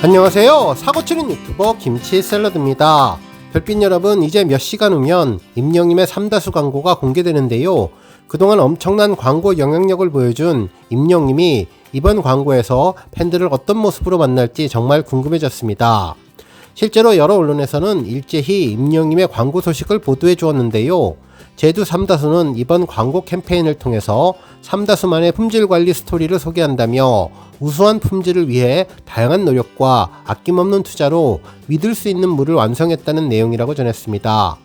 안녕하세요. 사고치는 유튜버 김치샐러드입니다. 별빛 여러분, 이제 몇 시간 후면 임영님의 삼다수 광고가 공개되는데요. 그동안 엄청난 광고 영향력을 보여준 임영님이 이번 광고에서 팬들을 어떤 모습으로 만날지 정말 궁금해졌습니다. 실제로 여러 언론에서는 일제히 임영님의 광고 소식을 보도해 주었는데요. 제주 삼다수는 이번 광고 캠페인을 통해서 삼다수만의 품질 관리 스토리를 소개한다며 우수한 품질을 위해 다양한 노력과 아낌없는 투자로 믿을 수 있는 물을 완성했다는 내용이라고 전했습니다.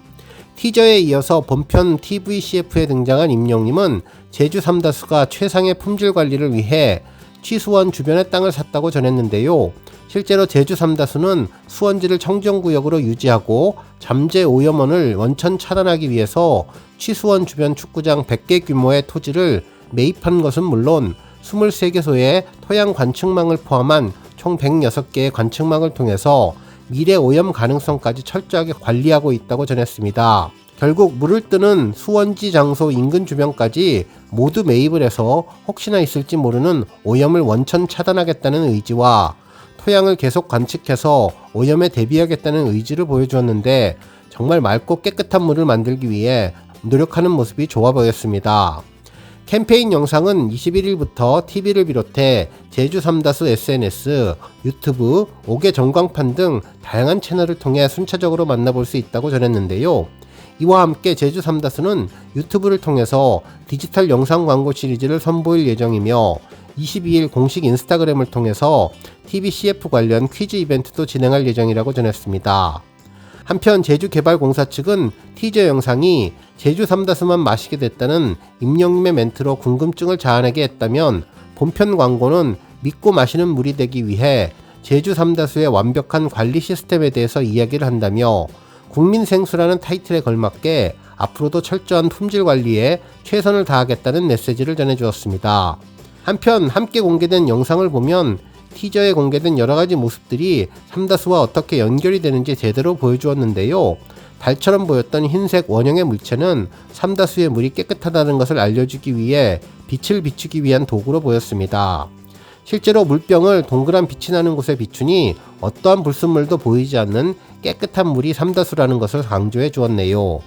티저에 이어서 본편 TVCF에 등장한 임영님은 제주 삼다수가 최상의 품질 관리를 위해 취수원 주변의 땅을 샀다고 전했는데요. 실제로 제주 삼다수는 수원지를 청정구역으로 유지하고 잠재 오염원을 원천 차단하기 위해서 취수원 주변 축구장 100개 규모의 토지를 매입한 것은 물론 23개소의 토양 관측망을 포함한 총 106개의 관측망을 통해서 미래 오염 가능성까지 철저하게 관리하고 있다고 전했습니다. 결국 물을 뜨는 수원지 장소 인근 주변까지 모두 매입을 해서 혹시나 있을지 모르는 오염을 원천 차단하겠다는 의지와 토양을 계속 관측해서 오염에 대비하겠다는 의지를 보여주었는데 정말 맑고 깨끗한 물을 만들기 위해 노력하는 모습이 좋아 보였습니다. 캠페인 영상은 21일부터 TV를 비롯해 제주 삼다수 SNS, 유튜브, 5개 전광판 등 다양한 채널을 통해 순차적으로 만나볼 수 있다고 전했는데요. 이와 함께 제주 삼다수는 유튜브를 통해서 디지털 영상 광고 시리즈를 선보일 예정이며 22일 공식 인스타그램을 통해서 TVCF 관련 퀴즈 이벤트도 진행할 예정이라고 전했습니다. 한편 제주개발공사 측은 티저 영상이 제주 삼다수만 마시게 됐다는 임영님의 멘트로 궁금증을 자아내게 했다면 본편 광고는 믿고 마시는 물이 되기 위해 제주 삼다수의 완벽한 관리 시스템에 대해서 이야기를 한다며 국민생수라는 타이틀에 걸맞게 앞으로도 철저한 품질 관리에 최선을 다하겠다는 메시지를 전해주었습니다. 한편 함께 공개된 영상을 보면 티저에 공개된 여러가지 모습들이 삼다수와 어떻게 연결이 되는지 제대로 보여주었는데요. 달처럼 보였던 흰색 원형의 물체는 삼다수의 물이 깨끗하다는 것을 알려주기 위해 빛을 비추기 위한 도구로 보였습니다. 실제로 물병을 동그란 빛이 나는 곳에 비추니 어떠한 불순물도 보이지 않는 깨끗한 물이 삼다수라는 것을 강조해 주었네요.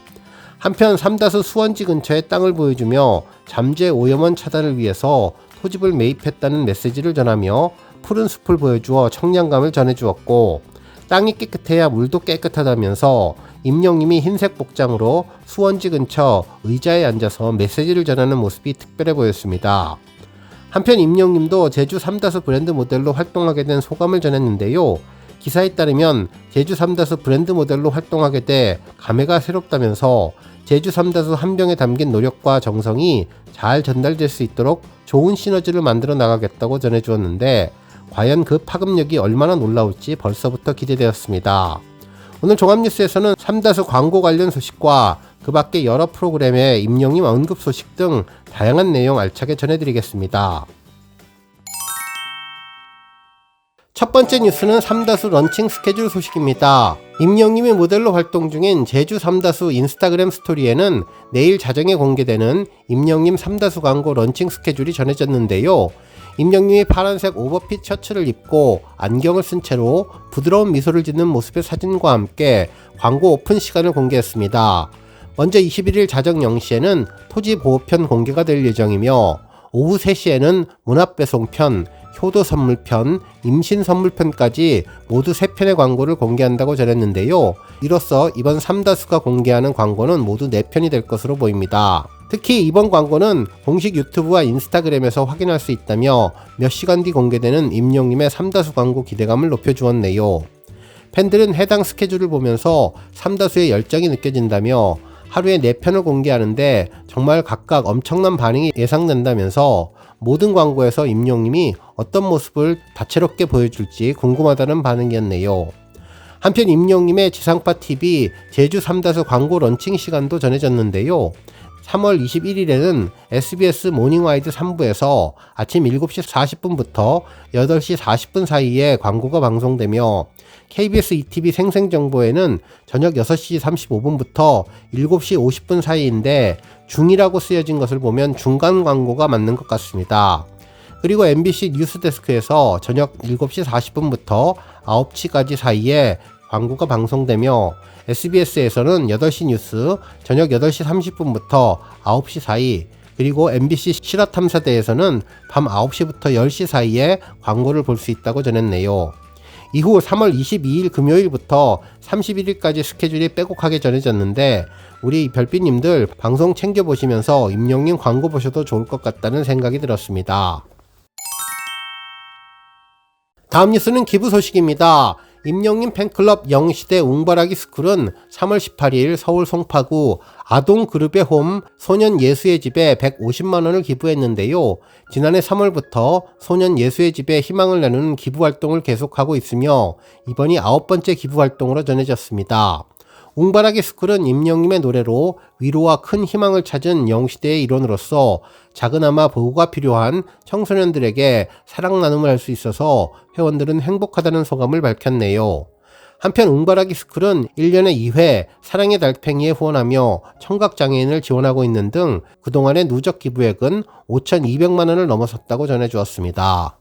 한편 삼다수 수원지 근처의 땅을 보여주며 잠재 오염원 차단을 위해서 토집을 매입했다는 메시지를 전하며 푸른 숲을 보여주어 청량감을 전해주었고 땅이 깨끗해야 물도 깨끗하다면서 임영님이 흰색 복장으로 수원지 근처 의자에 앉아서 메시지를 전하는 모습이 특별해 보였습니다. 한편 임영님도 제주 삼다수 브랜드 모델로 활동하게 된 소감을 전했는데요. 기사에 따르면 제주 삼다수 브랜드 모델로 활동하게 돼 감회가 새롭다면서 제주 삼다수 한 병에 담긴 노력과 정성이 잘 전달될 수 있도록 좋은 시너지를 만들어 나가겠다고 전해주었는데 과연 그 파급력이 얼마나 놀라울지 벌써부터 기대되었습니다. 오늘 종합뉴스에서는 삼다수 광고 관련 소식과 그 밖에 여러 프로그램의 임영님 언급 소식 등 다양한 내용 알차게 전해드리겠습니다. 첫 번째 뉴스는 삼다수 런칭 스케줄 소식입니다. 임영님이 모델로 활동 중인 제주 삼다수 인스타그램 스토리에는 내일 자정에 공개되는 임영님 삼다수 광고 런칭 스케줄이 전해졌는데요. 임영님이 파란색 오버핏 셔츠를 입고 안경을 쓴 채로 부드러운 미소를 짓는 모습의 사진과 함께 광고 오픈 시간을 공개했습니다. 먼저 21일 자정 0시에는 토지 보호편 공개가 될 예정이며 오후 3시에는 문화배송편, 효도 선물편, 임신 선물편까지 모두 3편의 광고를 공개한다고 전했는데요. 이로써 이번 삼다수가 공개하는 광고는 모두 4편이 될 것으로 보입니다. 특히 이번 광고는 공식 유튜브와 인스타그램에서 확인할 수 있다며 몇 시간 뒤 공개되는 임영님의 삼다수 광고 기대감을 높여주었네요. 팬들은 해당 스케줄을 보면서 삼다수의 열정이 느껴진다며 하루에 4편을 공개하는데 정말 각각 엄청난 반응이 예상된다면서 모든 광고에서 임영님이 어떤 모습을 다채롭게 보여줄지 궁금하다는 반응이었네요. 한편 임영님의 지상파TV 제주 삼다수 광고 런칭 시간도 전해졌는데요. 3월 21일에는 SBS 모닝와이드 3부에서 아침 7시 40분부터 8시 40분 사이에 광고가 방송되며 KBS ETV 생생정보에는 저녁 6시 35분부터 7시 50분 사이인데 중이라고 쓰여진 것을 보면 중간 광고가 맞는 것 같습니다. 그리고 MBC 뉴스데스크에서 저녁 7시 40분부터 9시까지 사이에 광고가 방송되며 SBS에서는 8시 뉴스 저녁 8시 30분부터 9시 사이, 그리고 MBC 실화탐사대에서는 밤 9시부터 10시 사이에 광고를 볼 수 있다고 전했네요. 이후 3월 22일 금요일부터 31일까지 스케줄이 빼곡하게 전해졌는데 우리 별빛님들 방송 챙겨보시면서 임영님 광고 보셔도 좋을 것 같다는 생각이 들었습니다. 다음 뉴스는 기부 소식입니다. 임영님 팬클럽 영시대 웅바라기 스쿨은 3월 18일 서울 송파구 아동그룹의 홈 소년예수의 집에 150만원을 기부했는데요. 지난해 3월부터 소년예수의 집에 희망을 나누는 기부활동을 계속하고 있으며 이번이 9번째 기부활동으로 전해졌습니다. 웅바라기 스쿨은 임영님의 노래로 위로와 큰 희망을 찾은 영시대의 일원으로서 작은아마 보호가 필요한 청소년들에게 사랑 나눔을 할 수 있어서 회원들은 행복하다는 소감을 밝혔네요. 한편 웅바라기 스쿨은 1년에 2회 사랑의 달팽이에 후원하며 청각장애인을 지원하고 있는 등 그동안의 누적 기부액은 5,200만원을 넘어섰다고 전해주었습니다.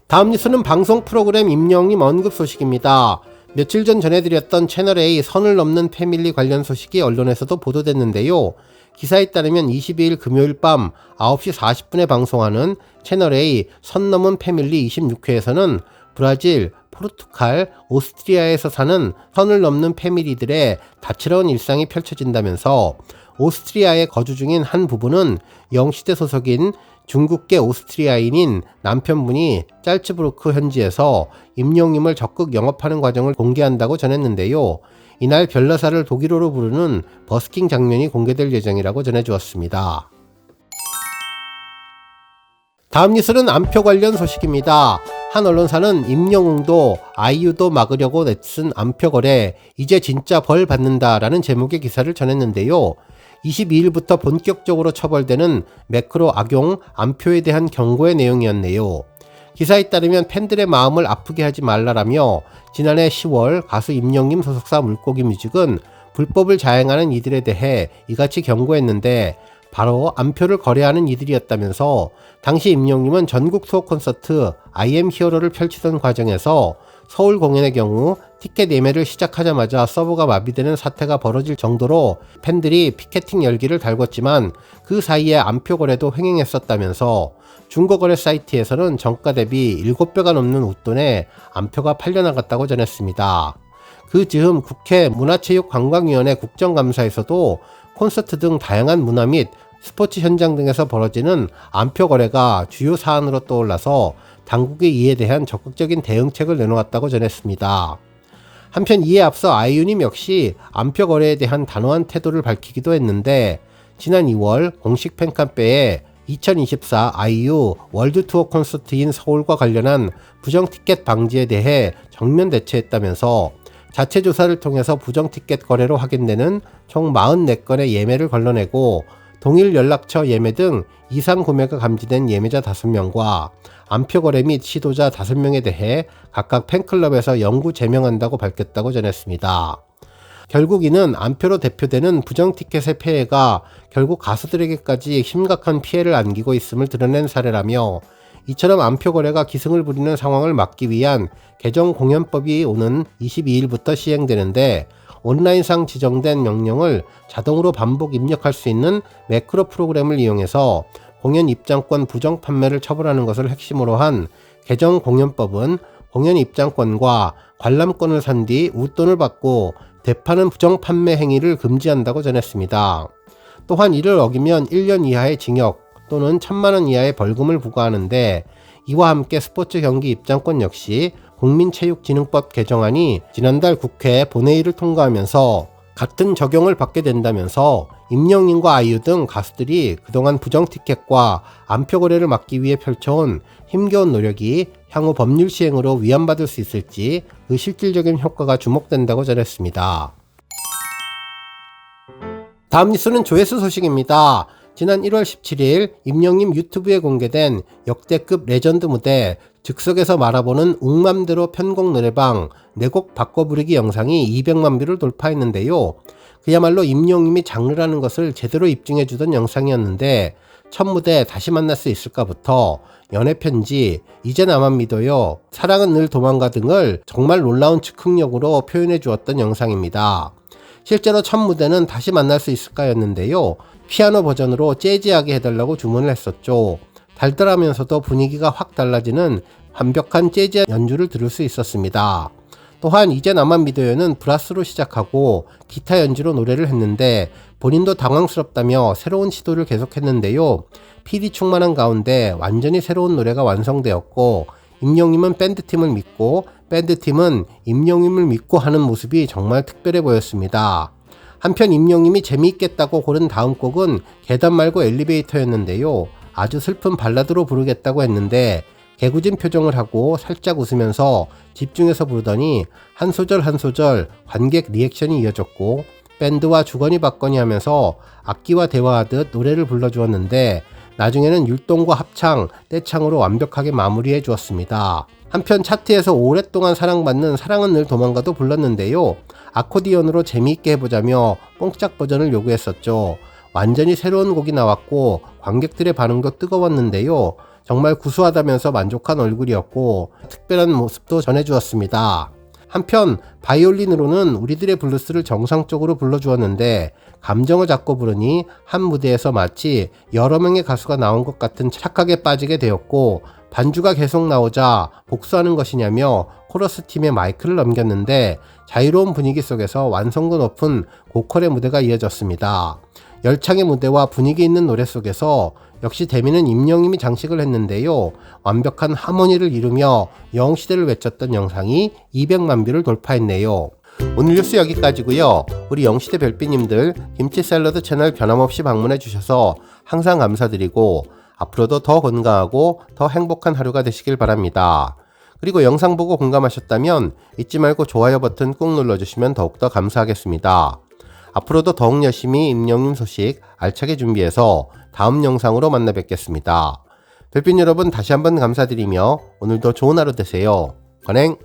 다음 뉴스는 방송 프로그램 임영님 언급 소식입니다. 며칠 전 전해드렸던 채널A 선을 넘는 패밀리 관련 소식이 언론에서도 보도됐는데요. 기사에 따르면 22일 금요일 밤 9시 40분에 방송하는 채널A 선 넘은 패밀리 26회에서는 브라질, 포르투갈, 오스트리아에서 사는 선을 넘는 패밀리들의 다채로운 일상이 펼쳐진다면서 오스트리아에 거주 중인 한 부부는 영시대 소속인 중국계 오스트리아인인 남편분이 짤츠부르크 현지에서 임영님을 적극 영업하는 과정을 공개한다고 전했는데요. 이날 별나사를 독일어로 부르는 버스킹 장면이 공개될 예정이라고 전해주었습니다. 다음 뉴스는 안표 관련 소식입니다. 한 언론사는 임영웅도 아이유도 막으려고 내쓴 안표 거래, 이제 진짜 벌 받는다라는 제목의 기사를 전했는데요. 22일부터 본격적으로 처벌되는 매크로 악용 안표에 대한 경고의 내용이었네요. 기사에 따르면 팬들의 마음을 아프게 하지 말라라며 지난해 10월 가수 임영님 소속사 물고기뮤직은 불법을 자행하는 이들에 대해 이같이 경고했는데 바로 안표를 거래하는 이들이었다면서 당시 임영님은 전국 투어 콘서트 I am Hero를 펼치던 과정에서 서울 공연의 경우 티켓 예매를 시작하자마자 서버가 마비되는 사태가 벌어질 정도로 팬들이 피켓팅 열기를 달궜지만 그 사이에 안표 거래도 횡행했었다면서 중고거래 사이트에서는 정가 대비 7배가 넘는 웃돈에 안표가 팔려나갔다고 전했습니다. 그 즈음 국회 문화체육관광위원회 국정감사에서도 콘서트 등 다양한 문화 및 스포츠 현장 등에서 벌어지는 안표 거래가 주요 사안으로 떠올라서 당국이 이에 대한 적극적인 대응책을 내놓았다고 전했습니다. 한편 이에 앞서 아이유님 역시 안표 거래에 대한 단호한 태도를 밝히기도 했는데 지난 2월 공식 팬카페에 2024 아이유 월드투어 콘서트인 서울과 관련한 부정티켓 방지에 대해 정면 대처했다면서 자체 조사를 통해서 부정티켓 거래로 확인되는 총 44건의 예매를 걸러내고 동일 연락처 예매 등 이상 구매가 감지된 예매자 5명과 안표 거래 및 시도자 5명에 대해 각각 팬클럽에서 영구 제명한다고 밝혔다고 전했습니다. 결국 이는 안표로 대표되는 부정티켓의 폐해가 결국 가수들에게까지 심각한 피해를 안기고 있음을 드러낸 사례라며 이처럼 안표 거래가 기승을 부리는 상황을 막기 위한 개정 공연법이 오는 22일부터 시행되는데 온라인상 지정된 명령을 자동으로 반복 입력할 수 있는 매크로 프로그램을 이용해서 공연 입장권 부정 판매를 처벌하는 것을 핵심으로 한 개정 공연법은 공연 입장권과 관람권을 산 뒤 웃돈을 받고 되파는 부정 판매 행위를 금지한다고 전했습니다. 또한 이를 어기면 1년 이하의 징역 또는 1,000만원 이하의 벌금을 부과하는데 이와 함께 스포츠 경기 입장권 역시 국민체육진흥법 개정안이 지난달 국회 본회의를 통과하면서 같은 적용을 받게 된다면서 임영님과 아이유 등 가수들이 그동안 부정티켓과 안표 거래를 막기 위해 펼쳐온 힘겨운 노력이 향후 법률 시행으로 위안받을 수 있을지 그 실질적인 효과가 주목된다고 전했습니다. 다음 뉴스는 조회수 소식입니다. 지난 1월 17일 임영님 유튜브에 공개된 역대급 레전드 무대 즉석에서 말아보는 웅맘대로 편곡 노래방 4곡 바꿔 부르기 영상이 200만 뷰를 돌파했는데요. 그야말로 임영님이 장르라는 것을 제대로 입증해주던 영상이었는데 첫 무대 다시 만날 수 있을까부터 연애편지, 이제 나만 믿어요, 사랑은 늘 도망가 등을 정말 놀라운 즉흥력으로 표현해 주었던 영상입니다. 실제로 첫 무대는 다시 만날 수 있을까였는데요. 피아노 버전으로 재즈하게 해달라고 주문을 했었죠. 달달하면서도 분위기가 확 달라지는 완벽한 재즈 연주를 들을 수 있었습니다. 또한 이제 나만 믿어요는 브라스로 시작하고 기타 연주로 노래를 했는데 본인도 당황스럽다며 새로운 시도를 계속했는데요. 필이 충만한 가운데 완전히 새로운 노래가 완성되었고 임영님은 밴드팀을 믿고 밴드팀은 임영님을 믿고 하는 모습이 정말 특별해 보였습니다. 한편 임영님이 재미있겠다고 고른 다음 곡은 계단 말고 엘리베이터였는데요. 아주 슬픈 발라드로 부르겠다고 했는데 개구진 표정을 하고 살짝 웃으면서 집중해서 부르더니 한 소절 한 소절 관객 리액션이 이어졌고 밴드와 주거니 받거니 하면서 악기와 대화하듯 노래를 불러주었는데 나중에는 율동과 합창, 떼창으로 완벽하게 마무리해 주었습니다. 한편 차트에서 오랫동안 사랑받는 사랑은 늘 도망가도 불렀는데요. 아코디언으로 재미있게 해보자며 뽕짝 버전을 요구했었죠. 완전히 새로운 곡이 나왔고 관객들의 반응도 뜨거웠는데요. 정말 구수하다면서 만족한 얼굴이었고 특별한 모습도 전해주었습니다. 한편 바이올린으로는 우리들의 블루스를 정상적으로 불러주었는데 감정을 잡고 부르니 한 무대에서 마치 여러 명의 가수가 나온 것 같은 착각에 빠지게 되었고 반주가 계속 나오자 복수하는 것이냐며 코러스 팀에 마이크를 넘겼는데 자유로운 분위기 속에서 완성도 높은 고퀄의 무대가 이어졌습니다. 열창의 무대와 분위기 있는 노래 속에서 역시 데미는 임영님이 장식을 했는데요. 완벽한 하모니를 이루며 영시대를 외쳤던 영상이 200만 뷰를 돌파했네요. 오늘 뉴스 여기까지고요. 우리 영시대 별빛님들 김치 샐러드 채널 변함없이 방문해 주셔서 항상 감사드리고 앞으로도 더 건강하고 더 행복한 하루가 되시길 바랍니다. 그리고 영상 보고 공감하셨다면 잊지 말고 좋아요 버튼 꾹 눌러주시면 더욱더 감사하겠습니다. 앞으로도 더욱 열심히 임영님 소식 알차게 준비해서 다음 영상으로 만나 뵙겠습니다. 별빛 여러분 다시 한번 감사드리며 오늘도 좋은 하루 되세요. 건행!